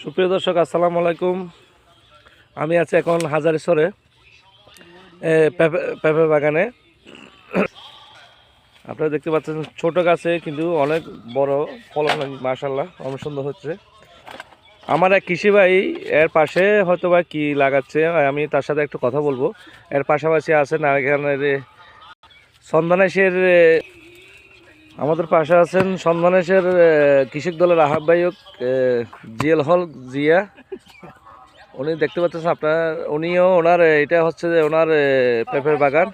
সুপ্রিয় দর্শক, আসসালামু আলাইকুম। আমি আছি এখন হাজারীছরে পেঁপে বাগানে। আপনারা দেখতে পাচ্ছেন ছোট গাছে কিন্তু অনেক বড় ফলন, মাশাআল্লাহ অনেক সুন্দর হচ্ছে। আমার এক কৃষি ভাই এর পাশে হয়তো বা কি লাগাচ্ছে, আমি তার সাথে একটু কথা বলবো। এর পাশাপাশি আছেন এখানে সন্ধানেশের, আমাদের পাশে আছেন সন্ধানেশের কৃষক দলের আহ্বায়ক জিএল হল জিয়া। উনি দেখতে পাচ্ছেন আপনার, উনিও ওনার এটা হচ্ছে যে ওনার পেঁপের বাগান,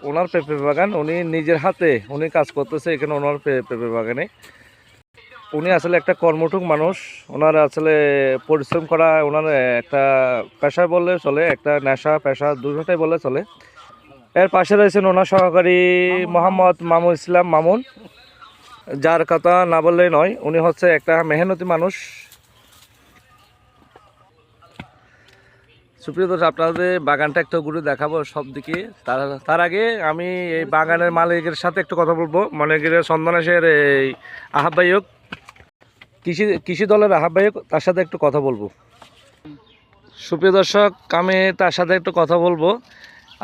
ওনার পেঁপের বাগান উনি নিজের হাতে উনি কাজ করতেছে এখানে ওনার পেঁপের বাগানে। উনি আসলে একটা কর্মঠুক মানুষ, ওনার আসলে পরিশ্রম করা ওনার একটা পেশা বললে চলে, একটা নেশা পেশা দুটোটাই বললে চলে। এর পাশে রয়েছেন ওনার সহকারী মোহাম্মদ মামুন ইসলাম মামুন, যার কথা না বললেই নয়। উনি হচ্ছে একটা মেহনতি মানুষ। সুপ্রিয় দর্শক, আপনাদের বাগানটা একটু ঘুরে দেখাবো সব দিকে। তার আগে আমি এই বাগানের মালিকের সাথে একটু কথা বলবো, মালিকের সন্ধানেশের এই আহ্বায়ক, কৃষি দলের আহ্বায়ক, তার সাথে একটু কথা বলবো। সুপ্রিয় দর্শক, আমি তার সাথে একটু কথা বলবো।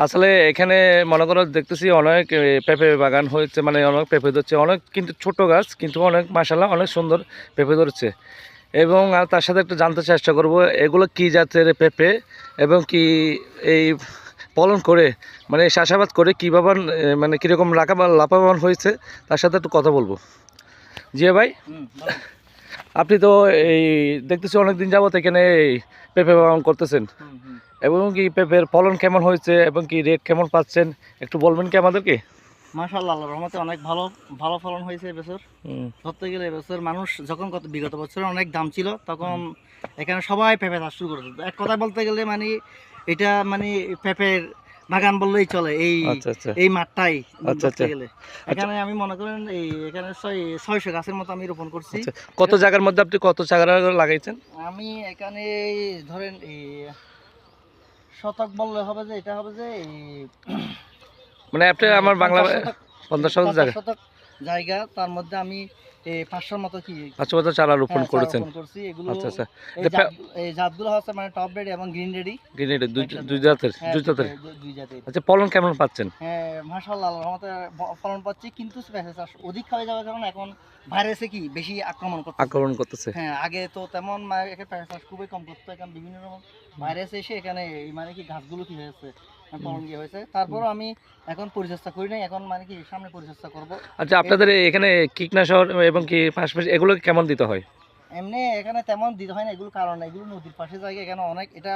আসলে এখানে মনে করো দেখতেছি অনেক পেঁপে বাগান হয়েছে, মানে অনেক পেঁপে ধরছে, অনেক কিন্তু ছোট গাছ কিন্তু অনেক মাশাআল্লাহ অনেক সুন্দর পেঁপে ধরছে। এবং তার সাথে একটু জানতে চেষ্টা করব এগুলো কি জাতের পেঁপে এবং কি এই ফলন করে মানে চাষাবাদ করে কীভাবে মানে কীরকম লাভবান হয়েছে, তার সাথে একটু কথা বলবো। জি ভাই, আপনি তো এই দেখতেছি অনেক দিন যাবত এখানে এই পেঁপে বাগান করতেছেন, এবং কি পেঁপের ফলন কেমন হয়েছে এবং কি রেট কেমন পাচ্ছেন একটু বলবেন কি আমাদেরকে? মাশাআল্লাহ, আল্লাহর রহমতে অনেক ভালো ফলন হয়েছে এবছর। ধরতে গেলে এবছর মানুষ যখন বিগত বছরে অনেক দাম ছিল, তখন এখানে সবাই পেঁপে চাষ শুরু করেছে। এক কথা বলতে গেলে মানে এটা মানে পেঁপের বাগান বললেই চলে এই এই মাঠটাই। ধরতে গেলে এখানে আমি মনে করেন এখানে 600 গাছের মতো আমি রোপণ করছি। কত জায়গার মধ্যে আপনি কত জায়গা লাগাইছেন? আমি এখানে ধরেন শতক বললে হবে যে এটা হবে যে মানে আপনি আমার বাংলা 50 জায়গা জায়গা, তার মধ্যে আমি 500 মতো কি 500 মতো চারা রোপণ করেছেন। করছি। এগুলো আচ্ছা। এই জাতগুলো হচ্ছে মানে টপ রেড এবং গ্রিন রেডি, দুই জাতের। দুই জাতের। আচ্ছা, ফলন কেমন পাচ্ছেন? হ্যাঁ মাশাআল্লাহ, আল্লাহর রহমতে ফলন পাচ্ছি, কিন্তু পেঁপে চাষ অধিক হয়ে যাবে কারণ এখন ভাইরাসে কি বেশি আক্রমণ করতেছে। হ্যাঁ, আগে তো তেমন পেঁপে চাষ খুবই কম করতো, এখন বিভিন্ন রকম ভাইরাস এসে এখানে মানে কি গাছগুলো কি হয়েছে ফলন কি হয়েছে। তারপরও আমি এখন পরিচর্যা করি নাই, এখন মানে কি সামনে পরিচর্যা করব। আচ্ছা, আপনাদের এখানে কীটনাশক এবং কি পাশাপাশি এগুলো কেমন দিতে হয়? এমনি এখানে তেমন দিতে হয় না, এগুলো কারণ এগুলো নদীর পাশে জায়গা, এখানে অনেক এটা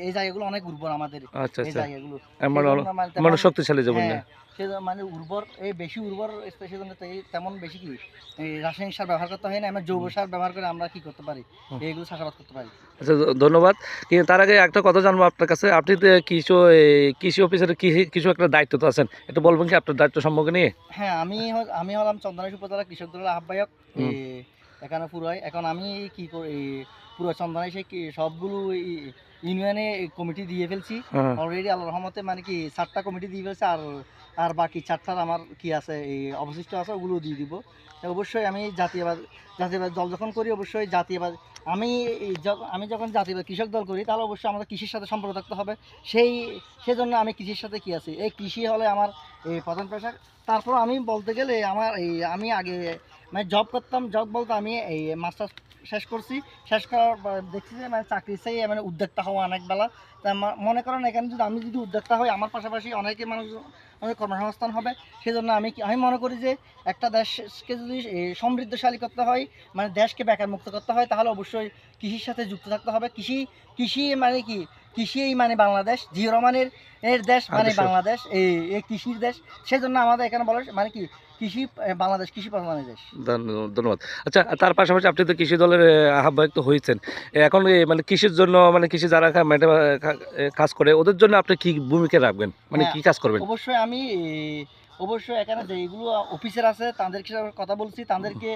এই জায়গাগুলো অনেক উর্বর আমাদের। এই জায়গাগুলো মানে শক্তিশালী জমি না, মানে উর্বর, এই বেশি উর্বর সেজন্য তেমন বেশি কি রাসায়নিক সার ব্যবহার করতে হয় না। আমরা জৈব সার ব্যবহার করে আমরা কি করতে পারি, এইগুলো চাষাবাদ করতে পারি। আচ্ছা, ধন্যবাদ। কিন্তু তার আগে একটা কথা জানবো আপনার কাছে, আপনি তো কৃষি অফিসের কিছু একটা দায়িত্ব তো আছেন, একটু বলবেন কি আপনার দায়িত্ব সম্পর্কে নিয়ে? হ্যাঁ, আমি হলাম চন্দনেশ উপজেলা কৃষক দলের আহ্বায়ক এখানে পুরাই। এখন আমি কি করি, পুরো চন্দনেশে সবগুলো ইউনিয়নে কমিটি দিয়ে ফেলছি অলরেডি, আল্লাহর রহমতে মানে কি 7টা কমিটি দিয়ে ফেলছে, আর বাকি 4টার আমার কি আছে এই অবশিষ্ট আছে, ওগুলো দিয়ে দিব। অবশ্যই আমি জাতীয়বাদ দল যখন করি, অবশ্যই জাতীয়বাদ আমি যখন জাতীয়বাদ কৃষক দল করি, তাহলে অবশ্যই আমাদের কৃষির সাথে সম্পর্ক থাকতে হবে। সেজন্য আমি কৃষির সাথে কি আছি, এই কৃষি হলে আমার এই প্রধান পেশা। তারপর আমি বলতে গেলে আমার আমি আগে মানে জব করতাম, জব বলতে আমি এই মাস্টার্স শেষ করার পর দেখছি যে মানে চাকরি চাই, মানে উদ্যোক্তা হওয়া অনেক বেলা। তা মনে করেন এখানে আমি যদি উদ্যোক্তা হই, আমার পাশাপাশি অনেক কর্মসংস্থান হবে। সেজন্য আমি মনে করি যে একটা দেশকে যদি সমৃদ্ধশালী করতে হয়, মানে দেশকে বেকার মুক্ত করতে হয়, তাহলে অবশ্যই কৃষির সাথে যুক্ত থাকতে হবে। কৃষি মানে কি, কৃষি মানে বাংলাদেশ, জিয়া রহমানের দেশ মানে বাংলাদেশ, এই কৃষির দেশ। সেজন্য আমাদের এখানে বলে মানে কি কৃষি বাংলাদেশ কৃষি প্রধান দেশ। ধন্যবাদ। আচ্ছা, তার পাশাপাশি আপনি তো কৃষি দলের আহ্বায়ক তো হয়েছেন, এখন মানে কৃষির জন্য মানে কৃষি যারা কাজ করে ওদের জন্য আপনি কি ভূমিকা রাখবেন, মানে কি কাজ করবেন? অবশ্যই এখানে যেগুলো অফিসার আছে তাদেরকে কথা বলছি, তাদেরকে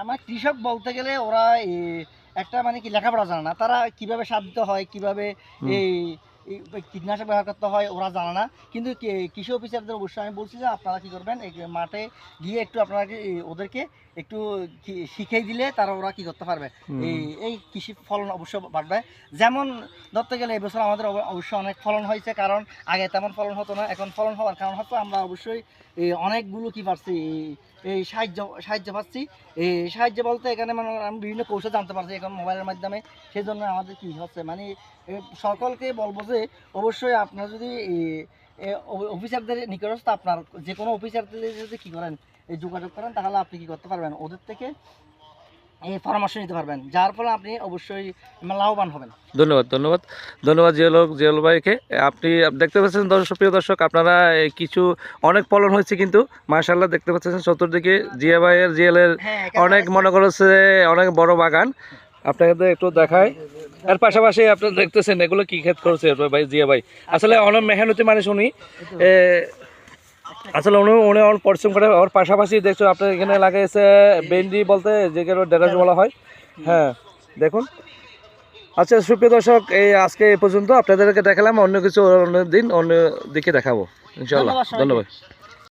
আমার কৃষক বলতে গেলে ওরা একটা মানে কি লেখাপড়া জানে না, তারা কিভাবে সার দিতে হয়, কিভাবে এই কীটনাশক ব্যবহার করতে হয় ওরা জানে না। কিন্তু কৃষি অফিসারদের অবশ্যই আমি বলছি যে আপনারা কি করবেন, এই মাঠে গিয়ে একটু আপনারা ওদেরকে একটু শিখিয়ে দিলে তারা ওরা কি করতে পারবে, এই কৃষি ফলন অবশ্যই বাড়বে। যেমন ধরতে গেলে এবছর আমাদের অবশ্যই অনেক ফলন হয়েছে, কারণ আগে তেমন ফলন হতো না, এখন ফলন হওয়ার কারণ হচ্ছে আমরা অবশ্যই অনেকগুলো কি পাচ্ছি, এই সাহায্য পাচ্ছি। এই সাহায্য বলতে এখানে মানে আমি বিভিন্ন কৌশল জানতে পারছি এখন মোবাইলের মাধ্যমে। সেই জন্য আমাদের কি হচ্ছে মানে সকলকে বলবো যে অবশ্যই আপনার যদি অফিসারদের নিকটস্থ আপনার যে কোনো অফিসারদের যদি কী করেন এই যোগাযোগ করেন, তাহলে আপনি কি করতে পারবেন, ওদের থেকে এই পরামর্শ নিতে পারবেন, যার ফলে আপনি অবশ্যই লাভবান হবেন। ধন্যবাদ ধন্যবাদ ধন্যবাদ জিয়াল ভাইকে। আপনি দেখতে পাচ্ছেন প্রিয় দর্শক, আপনারা কিছু অনেক ফলন হয়েছে কিন্তু মাশাআল্লাহ দেখতে পাচ্ছেন চতুর্দিকে জিয়ালের অনেক মনে করেছে অনেক বড় বাগান। আপনাকে একটু দেখায়, এর পাশাপাশি আপনারা দেখতেছেন এগুলো কি ক্ষেত করছে ভাই জিয়া ভাই। আসলে অনেক মেহনতি মানুষ উনি, আসলে উনি অনেক পরিশ্রম করে। ওর পাশাপাশি দেখছো আপনার এখানে লাগাইছে ভেন্ডি বলতে যেগুলো ঢেঁড়স বলা হয়। হ্যাঁ দেখুন। আচ্ছা সুপ্রিয় দর্শক, এই আজকে এই পর্যন্ত আপনাদেরকে দেখালাম, অন্য কিছু অন্য দিন অন্য দিকে দেখাবো ইনশাআল্লাহ। ধন্যবাদ।